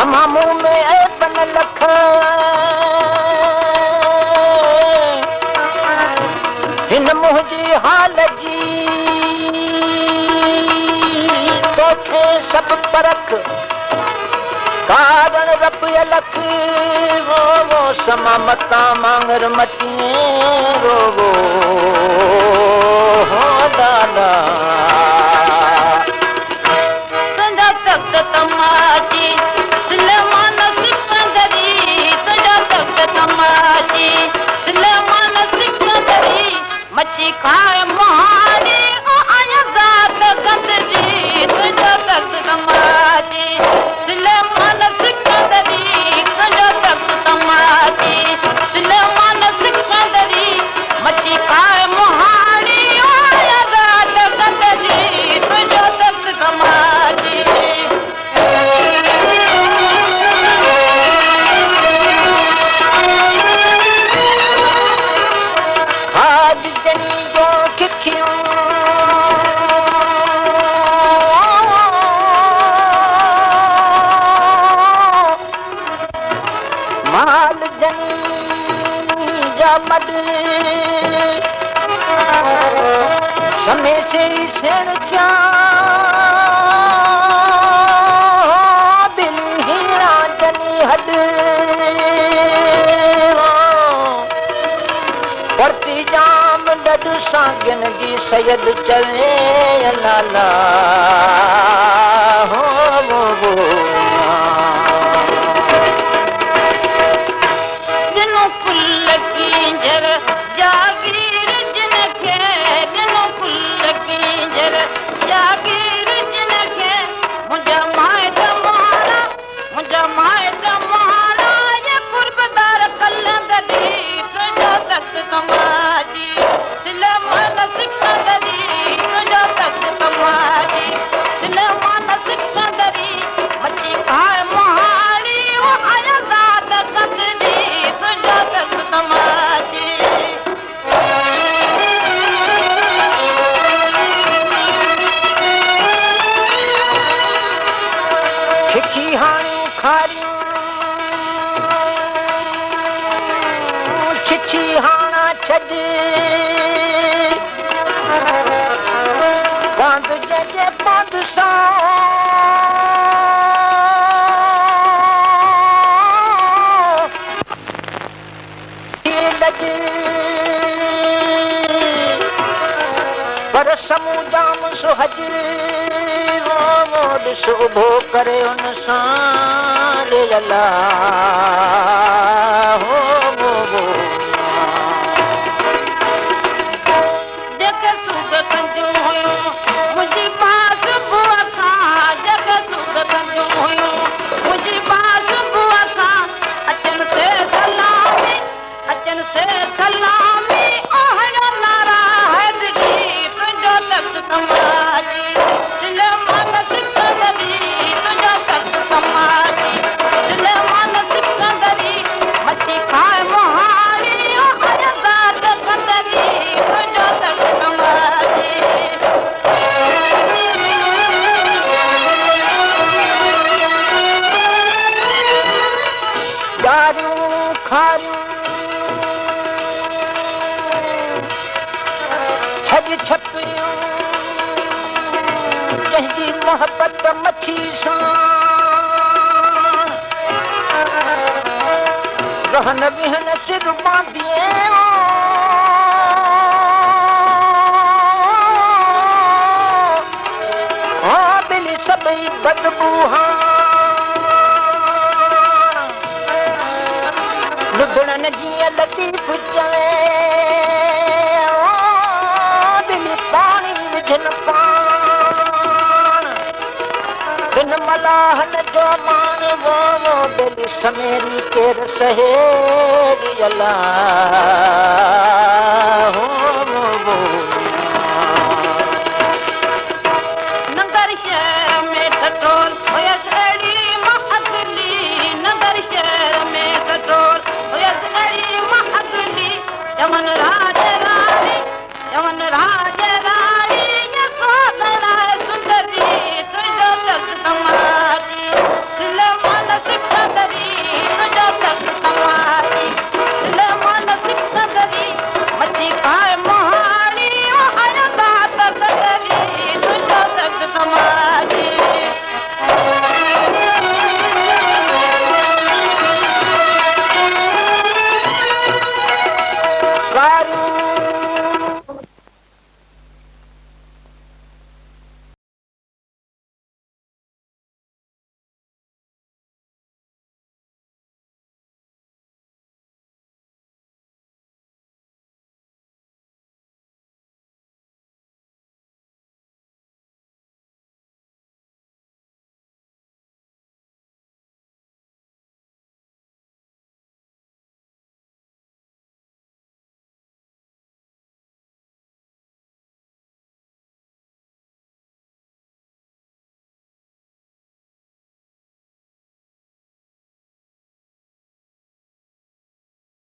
समामू में ऐपन लख हिन मुंहिंजी हाल जी तोखे सभु परख कारण रब लख वो समा मता मांगर मटिए वो हो दादा तुंहिंजा तख्त तमाची सुलेमान सिकंदरी तुंहिंजा तख्त तमाची सुलेमान सिकंदरी मच्छी खाए मोहारी आया ज़ात गंदजी तुंहिंजा तख्त तमाची सुलेमान सिकंदरी तुंहिंजा तख्त तमाची सुलेमान सिकंदरी मच्छी खाए मोहारी आया ज़ात गंदजी तुंहिंजा तख्त तमाची खाद जनी जो खिखियूं माल जनी जा मड समय से सेण क्या बिन हीरा जनी हड परती जाम डड सांगन जी सैयद चले लाला हो वो जिनो कुल कींजर जागीर जिन खे जिनो कुल कींजर जागीर जिन खे मुंहिंजा माइट मारा ये कुर्बदार कलंदरी तुंहिंजा तख्त तमाची सुलेमान सिकंदरी तुंहिंजा तख्त तमाची सुलेमान सिकंदरी मच्छी खाए मोहारी वो आया ज़ात गंदजी तुंहिंजा तख्त तमाची खिखी हाणियूं खारियूं छिछी हाणा छॾ बांध जंहिंजे बांध सां लॻे पर समूं जाम सुहज ॾिस उभो करे उन सां ला हो जेके सूद कंदियूं हुयूं मुंहिंजी बास बुआ खां जेके सूद कंदियूं हुयूं मुंहिंजी बास बुआ खां अचनि से सलामी ओहड़ो नारा हैदगी तुंहिंजो तख्त तमाची सुलेमान सिकंदरी तुंहिंजो तख्त तमाची सुलेमान सिकंदरी मच्छी खाए मोहारी आया ज़ात गंदरी तुंहिंजो तख्त तमाची यारियूं खारियूं छज छपियूं जंहिंजी मोहबत मच्छी सां रहन विहन सिर बांधिए बिली सभई बदबू लुधड़न जीअं लतीफ़ चवे बिली पाणी विझन पाण बिन मलाहन जो मान वो बिली समेरी केर सहेरी अला हो